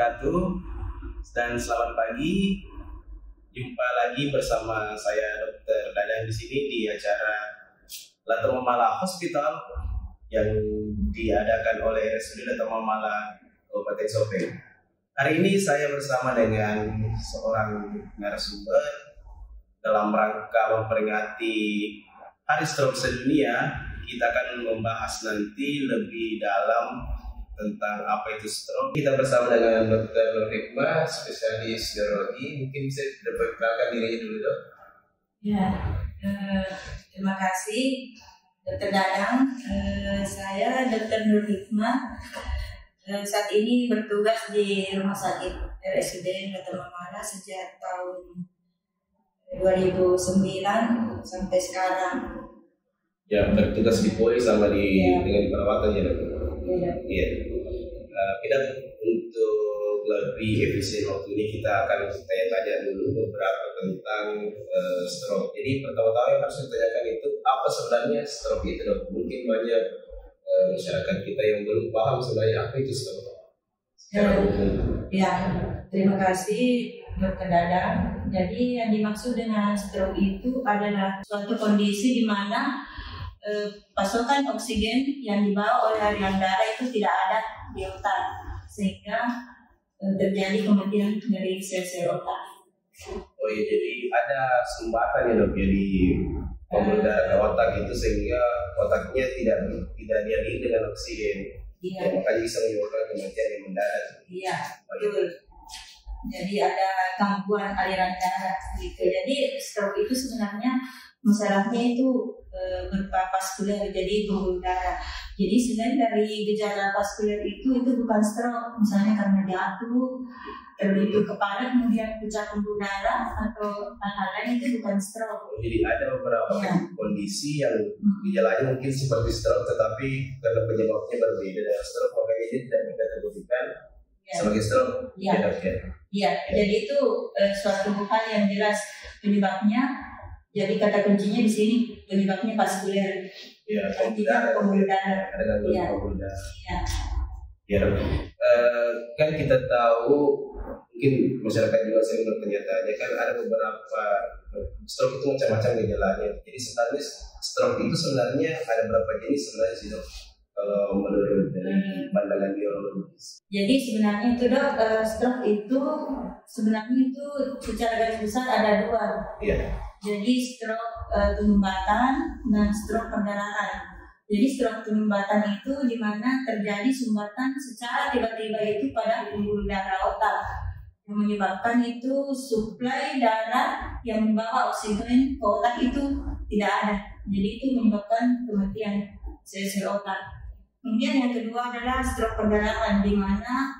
wabarakatuh dan selamat pagi. Jumpa lagi bersama saya Dr. Dadang di sini di acara Lato Mamala Hospital yang diadakan oleh RSUD Lato Mamala Kabupaten Sopeng. Hari ini saya bersama dengan seorang narasumber dalam rangka memperingati Hari Stroke Sedunia. Kita akan membahas nanti lebih dalam tentang apa itu stroke. Kita bersama dengan Dr. Nur Hikmah, spesialis neurologi. Mungkin bisa diperkenalkan dirinya dulu, Dok. Ya, terima kasih Dr. Dadang. Saya Dr. Nur Hikmah. Saat ini bertugas di Rumah Sakit RSUD Lato Mamala sejak tahun 2009 sampai sekarang. Ya, bertugas di POI sama dengan di perawatan ya, Dok. Iya. Kita untuk lebih efisien waktu ini kita akan tanya-tanya dulu beberapa tentang stroke. Jadi pertama-tama yang harus ditanyakan itu apa sebenarnya stroke itu, Dok? Mungkin banyak masyarakat kita yang belum paham sebenarnya apa itu stroke. Ya, terima kasih Dr. Dadang. Jadi yang dimaksud dengan stroke itu adalah suatu kondisi di mana pasokan oksigen yang dibawa oleh aliran darah itu tidak ada di otak, sehingga terjadi kematian dari sel-sel otak. Oh iya, jadi ada sumbatan ya, Dok, jadi pembuluh darah ke otak itu sehingga otaknya tidak dialiri dengan oksigen. Iya. Ya, makanya bisa menyebabkan kematian yang mendadak. Iya, betul. Jadi ada gangguan aliran darah gitu. Jadi stroke itu sebenarnya masalahnya itu berupa vaskuler, jadi pembuluh darah. Jadi selain dari gejala vaskuler itu bukan stroke, misalnya karena jatuh, terbentur kepala kemudian pecah pembuluh darah atau hal-hal lain itu bukan stroke. Jadi ada beberapa kondisi yang gejalanya mungkin seperti stroke, tetapi karena penyebabnya berbeda dengan stroke, makanya dia tidak dikategorikan sebagai stroke. Iya. Jadi itu suatu hal yang jelas penyebabnya. Jadi kata kuncinya di sini penyebabnya vaskuler. Iya, artinya pembuluh darah. Ada gangguan pembuluh darah. Iya. Ya, kan kita tahu mungkin masyarakat juga sering bertanya-tanya kan ada beberapa stroke itu macam-macam gejalanya. Jadi sebenarnya stroke itu sebenarnya ada berapa jenis sebenarnya sih, Dok? Kalau menurut dari pandangan neurologis. Jadi sebenarnya itu, Dok, stroke itu sebenarnya itu secara garis besar ada dua. Iya. Jadi stroke penyumbatan dan stroke perdarahan. Jadi stroke penyumbatan itu di mana terjadi sumbatan secara tiba-tiba itu pada pembuluh darah otak yang menyebabkan itu suplai darah yang membawa oksigen ke otak itu tidak ada. Jadi itu menyebabkan kematian sel-sel otak. Kemudian yang kedua adalah stroke perdarahan di mana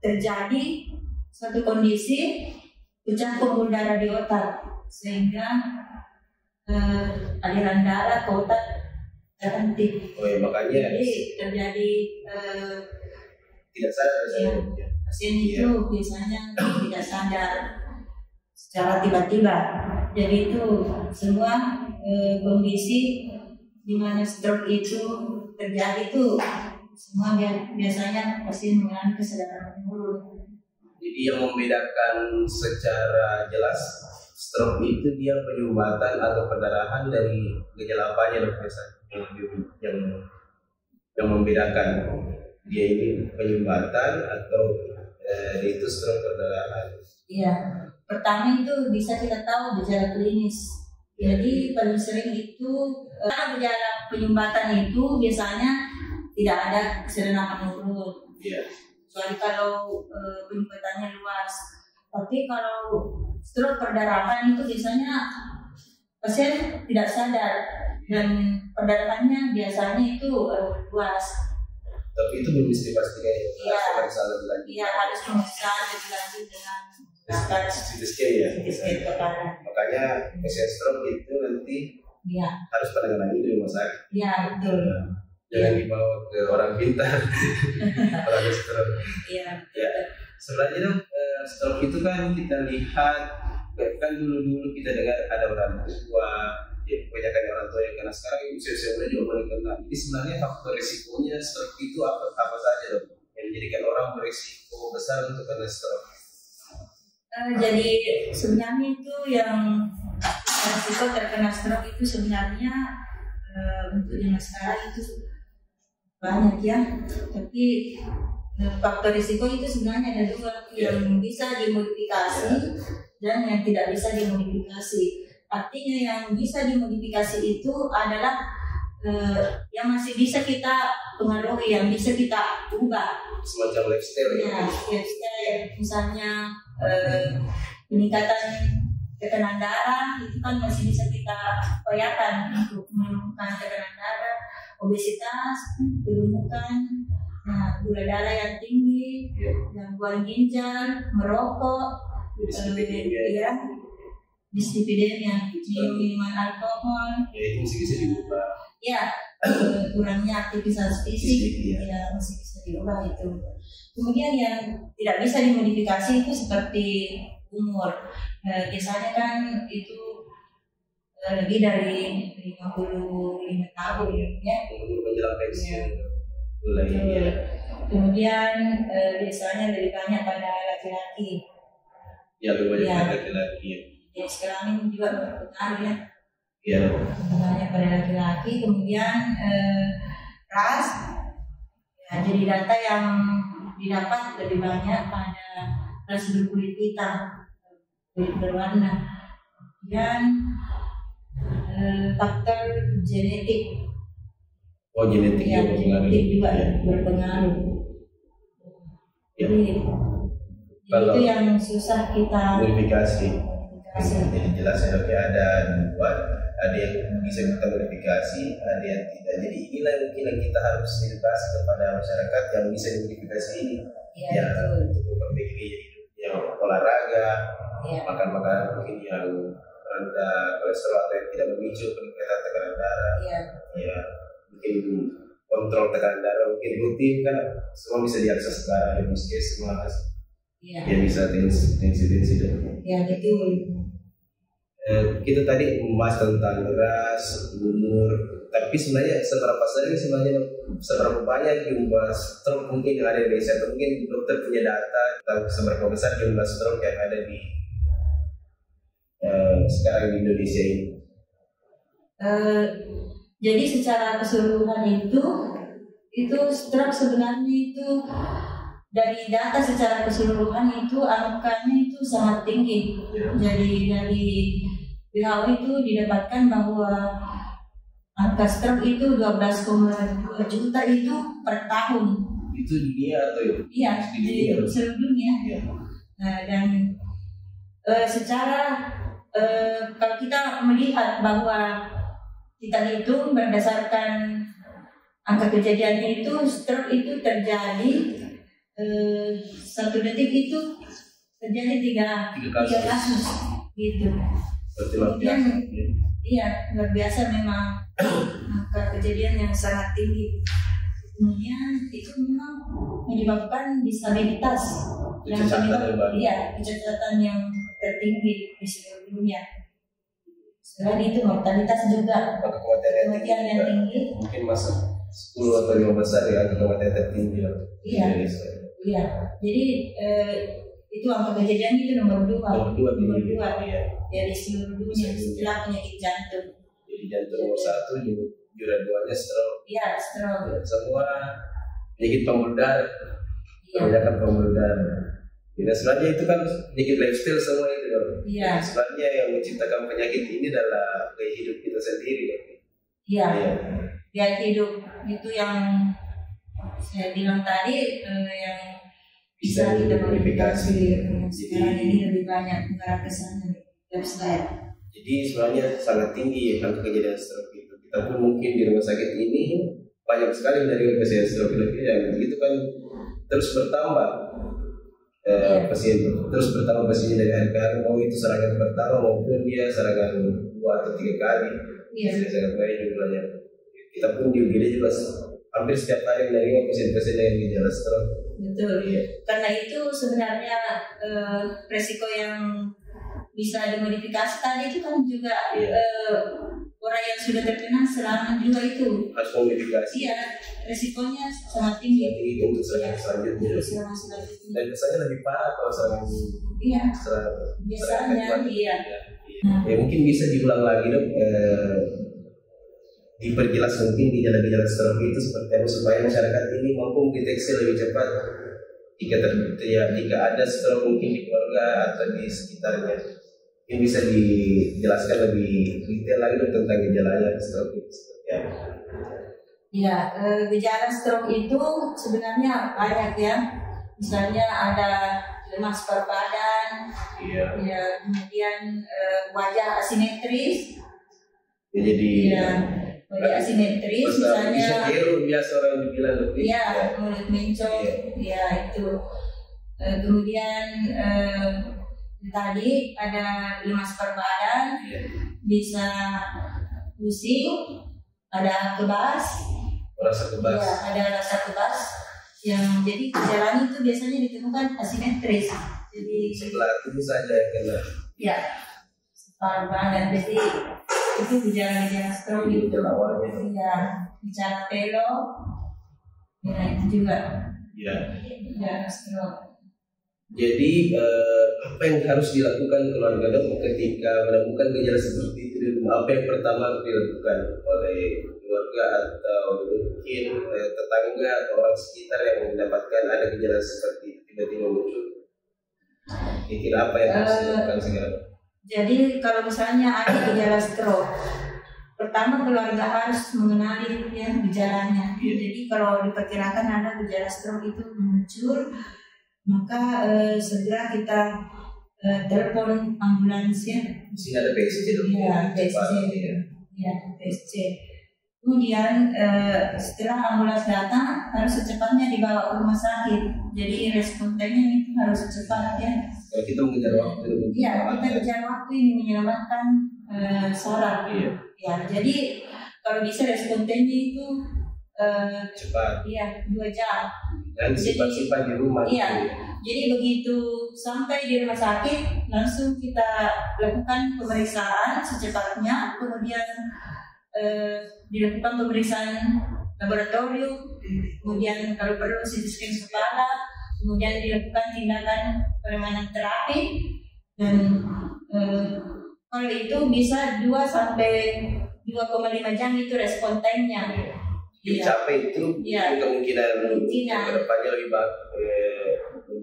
terjadi suatu kondisi pecah pembuluh darah di otak sehingga aliran darah ke otak terhenti. Oh ya, makanya jadi terjadi tidak sadar pasien itu biasanya tidak sadar secara tiba-tiba. Jadi itu semua kondisi di mana stroke itu terjadi itu semua biasanya pasien mengalami kesadaran menurun. Jadi yang membedakan secara jelas stroke itu dia penyumbatan atau perdarahan dari gejala apanya, Dok? Yang membedakan dia ini penyumbatan atau itu stroke perdarahan. Iya, pertama itu bisa kita tahu gejala klinis. Jadi paling sering itu karena gejala penyumbatan itu biasanya tidak ada kesadaran menurun. Iya. Kecuali kalau penyumbatannya luas. Tapi kalau stroke perdarahan itu biasanya pasien tidak sadar dan perdarahannya biasanya itu luas. Tapi itu belum bisa dipastikan. Iya. Iya, harus pemeriksaan lebih lanjut dengan CT scan ya. Makanya pasien stroke itu nanti harus penanganan di rumah sakit. Iya, betul. Jangan dibawa ke orang pintar. Orang stroke. Iya. Ya. Sebenarnya, Dok, stroke itu kan kita lihat kan dulu kita dengar ada orang tua, ya kebanyakan orang tua yang kena sekarang itu usia muda juga boleh kena. Jadi sebenarnya faktor risikonya stroke itu apa saja, Dok, yang menjadikan orang berisiko risiko besar untuk kena stroke? Jadi sebenarnya itu yang risiko terkena stroke itu sebenarnya untuk zaman sekarang itu banyak ya, tapi faktor risiko itu sebenarnya ada dua, yang bisa dimodifikasi dan yang tidak bisa dimodifikasi. Artinya yang bisa dimodifikasi itu adalah yang masih bisa kita pengaruhi, yang bisa kita ubah. Semacam lifestyle ya, lifestyle misalnya peningkatan tekanan darah itu kan masih bisa kita upayakan untuk menurunkan tekanan darah, obesitas, kegemukan, gula darah yang tinggi, gangguan ginjal, merokok, dislipidemia, minuman alkohol, itu masih bisa diubah. Ya, kurangnya aktivitas fisik, ya masih bisa diubah itu. Kemudian yang tidak bisa dimodifikasi itu seperti umur. Biasanya kan itu lebih dari 55 tahun ya. Menjelang pensiun. Kemudian biasanya lebih banyak pada laki-laki. Ya, lebih banyak pada laki-laki. Ya, sekarang ini juga berpengaruh ya. Ya. Banyak pada laki-laki. Kemudian ras. Ya, jadi data yang didapat lebih banyak pada ras berkulit hitam, kulit berwarna. Dan faktor genetik. Oh, genetik ya, genetik juga berpengaruh. Ya. Jadi itu yang susah kita modifikasi. Jadi jelas ya, ada dibuat, ada yang bisa kita modifikasi, ada yang tidak. Jadi inilah mungkin yang kita harus edukasi kepada masyarakat yang bisa dimodifikasi ini. Ya, untuk memperbaiki yang olahraga, makan makanan mungkin yang rendah kolesterol atau yang tidak memicu peningkatan tekanan darah. Ya, mungkin kontrol tekanan darah mungkin rutin kan semua bisa diakses sekarang di puskesmas. Yang bisa tensi dan. Ya, betul. Kita tadi membahas tentang ras, umur, tapi sebenarnya seberapa banyak jumlah stroke mungkin yang ada di Indonesia? Atau mungkin dokter punya data tentang seberapa besar jumlah stroke yang ada di sekarang di Indonesia ini? Jadi secara keseluruhan itu stroke sebenarnya itu dari data secara keseluruhan itu angkanya itu sangat tinggi. Jadi dari WHO itu didapatkan bahwa angka stroke itu 12,2 juta itu per tahun. Itu dunia atau itu? Iya, di seluruh dunia. Dan secara kalau kita melihat bahwa kita hitung berdasarkan angka kejadiannya itu, stroke itu terjadi 1 detik itu terjadi 3 kasus gitu. Kemudian luar biasa memang angka kejadian yang sangat tinggi. Kemudian itu memang menyebabkan disabilitas yang kecacatan yang tertinggi di seluruh dunia. Selain itu mortalitas juga kematian yang tinggi. Mungkin masuk 10 atau 5 besar ya kematian tertinggi di Indonesia. Iya, jadi itu angka kejadian itu nomor 2 ya di seluruh dunia setelah penyakit jantung. Jadi jantung nomor 1, juara 2-nya stroke. Iya, stroke. Semua penyakit pembuluh darah, kebanyakan pembuluh darah. Nah, sebenarnya itu kan penyakit lifestyle semua itu dong. Iya. Sebenarnya yang menciptakan penyakit ini adalah gaya hidup kita sendiri. Iya. Gaya hidup itu yang saya bilang tadi yang bisa kita modifikasi. Sekarang ini lebih banyak mengarah ke sana lifestyle. Jadi sebenarnya sangat tinggi angka kejadian stroke itu. Kita pun mungkin di rumah sakit ini banyak sekali menerima pasien stroke yang begitu kan terus bertambah. Pasien terus bertambah pasien dari hari ke hari, mau itu serangan pertama maupun dia serangan 2 atau 3 kali. Sangat banyak jumlahnya. Kita pun di UGD juga hampir setiap hari menerima pasien-pasien dengan gejala stroke. Betul. Karena itu sebenarnya resiko yang bisa dimodifikasi tadi itu kan juga orang yang sudah terkena serangan juga itu harus memitigasi. iya resikonya sangat tinggi Jadi untuk serangan selanjutnya. Dan biasanya lebih parah kalau serangan iya biasanya iya. Ya mungkin bisa diulang lagi dok, diperjelas mungkin gejala-gejala stroke itu seperti apa supaya masyarakat ini mampu mendeteksi lebih cepat jika ada stroke mungkin di keluarga atau di sekitarnya. Ini bisa dijelaskan lebih detail lagi dok tentang gejalanya stroke itu seperti apa? Ya, gejala stroke itu sebenarnya banyak ya. Misalnya ada lemas berbadan, ya, kemudian wajah asimetris. Ya, jadi wajah asimetris, misalnya. Bisa tiru biasa orang dibilang lebih. Iya, mulut mencong, ya itu. Kemudian tadi ada lemas berbadan, bisa pusing, ada kebas. Rasa kebas. Ya, ada rasa kebas. Yang jadi gejalanya itu biasanya ditemukan asimetris. Jadi sebelah tubuh saja yang kena. Ya, separuh badan. Jadi itu gejala-gejala stroke itu. Iya, bicara pelo. Ya, itu juga. Iya. Gejala stroke. Jadi apa yang harus dilakukan keluarga dok ketika menemukan gejala seperti itu di rumah? Apa yang pertama harus dilakukan oleh keluarga atau mungkin tetangga atau orang sekitar yang mendapatkan ada gejala seperti itu tiba-tiba muncul? Kira-kira apa yang harus dilakukan segera? Jadi kalau misalnya ada gejala stroke, pertama keluarga harus mengenali ya gejalanya. Jadi kalau diperkirakan ada gejala stroke itu muncul, maka segera kita telepon ambulans ya. Di sini ada PSC dong. Ya, PSC. Ya, PSC. Kemudian setelah ambulans datang harus secepatnya dibawa ke rumah sakit. Jadi respon timenya itu harus cepat ya. Kalau kita mengejar waktu. Iya, kita kejar waktu ini menyelamatkan saraf. Iya. Ya, jadi kalau bisa respon timenya itu cepat. Iya, 2 jam. Dan simpan di rumah. Iya. Jadi begitu sampai di rumah sakit langsung kita lakukan pemeriksaan secepatnya, kemudian dilakukan pemeriksaan laboratorium, kemudian kalau perlu CT scan kepala, kemudian dilakukan tindakan penanganan terapi dan kalau itu bisa 2 sampai 2,5 jam itu respon time-nya. Dicapai itu kemungkinan kedepannya lebih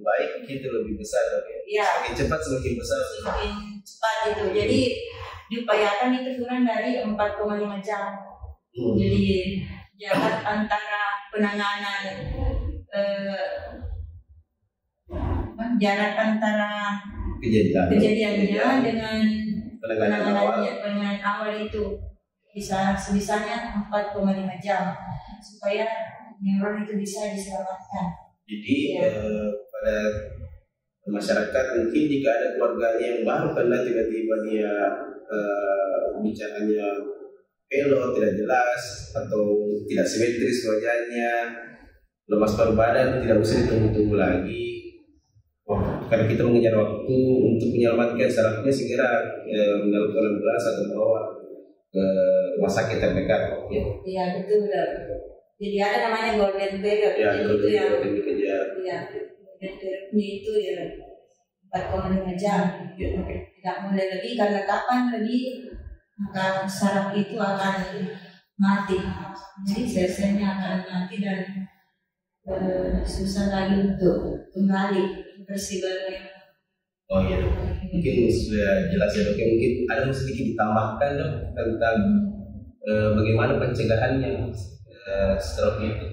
baik gitu, lebih besar ya. Semakin cepat semakin besar. Semakin cepat itu. Jadi diupayakan itu kurang dari 4,5 jam. Jadi jarak antara penanganan jarak antara kejadiannya dengan penanganan awal itu bisa sebisanya 4,5 jam supaya neuron itu bisa diselamatkan. Jadi pada masyarakat mungkin jika ada keluarganya yang baru kena tiba-tiba dia bicaranya pelo tidak jelas atau tidak simetris wajahnya, lemas paruh badan, tidak usah ditunggu-tunggu lagi. Karena kita mengejar waktu untuk menyelamatkan sarafnya, segera melakukan ambulans atau bawa ke rumah sakit terdekat. Iya betul. Jadi ada namanya golden period. Ya, itu yang dikejar. Iya, golden periodnya itu ya 4,5 jam. Tidak boleh lebih, karena kapan lebih maka saraf itu akan mati. Jadi sel-selnya akan mati dan susah lagi untuk kembali bersih lagi. Oh iya dok, mungkin sudah jelas ya dok. Mungkin ada sedikit ditambahkan dok tentang bagaimana pencegahannya stroke itu.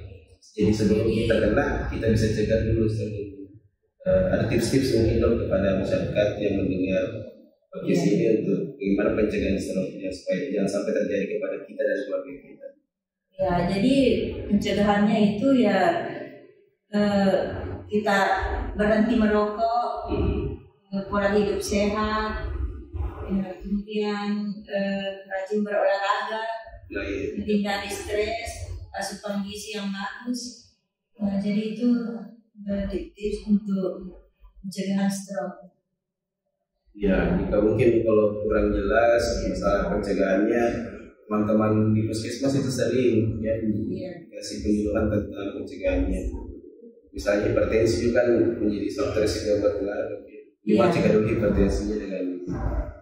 Jadi sebelum kita kena, kita bisa cegah dulu. Ada tips-tips mungkin dok kepada masyarakat yang mendengar podcast ini untuk bagaimana pencegahan stroke-nya supaya jangan sampai terjadi kepada kita dan keluarga kita. Ya, jadi pencegahannya itu ya kita berhenti merokok, pola hidup sehat, kemudian rajin berolahraga, menghindari stres, asupan gizi yang bagus. Jadi itu tips untuk pencegahan stroke. Ya, jika mungkin kalau kurang jelas masalah pencegahannya, teman-teman di puskesmas itu sering ya Iya. dikasih penyuluhan tentang pencegahannya. Misalnya hipertensi kan menjadi faktor risiko berpengaruh. Iya. Cegah dulu hipertensinya dengan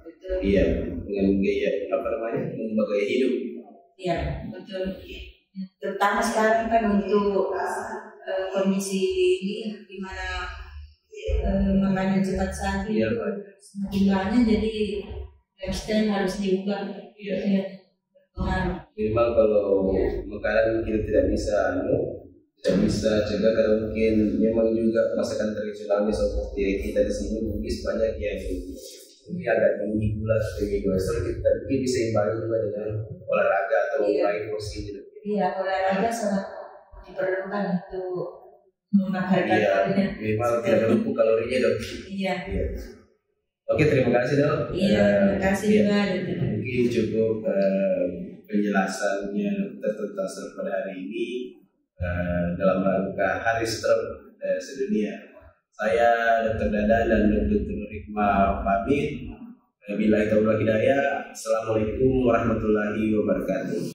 Betul. iya dengan gaya apa namanya mengubah gaya hidup. Iya, betul. Terutama sekarang kan untuk kondisi ini di mana makanan cepat saji Iya. itu semakin banyak, jadi lifestyle harus diubah. Iya. Iya. Pengaruh. Minimal kalau makanan kita tidak bisa cegah karena mungkin memang juga masakan tradisionalnya seperti kita di sini mungkin banyak yang ini agak tinggi gula, tinggi kolesterol, kita mungkin bisa imbangi juga dengan olahraga atau Iya. mengurangi porsi gitu. Iya, olahraga sangat diperlukan untuk membakar Iya, kalorinya. minimal tidak lupa kalorinya dok. Iya. Iya. Oke, terima kasih dok. Iya, terima kasih Iya. juga. Mungkin cukup penjelasannya dokter tentang stroke pada hari ini dalam rangka Hari Stroke Sedunia. Saya Dr. Dadan dan Dr. Hikmah pamit. Bila itu hidayah. Assalamualaikum warahmatullahi wabarakatuh.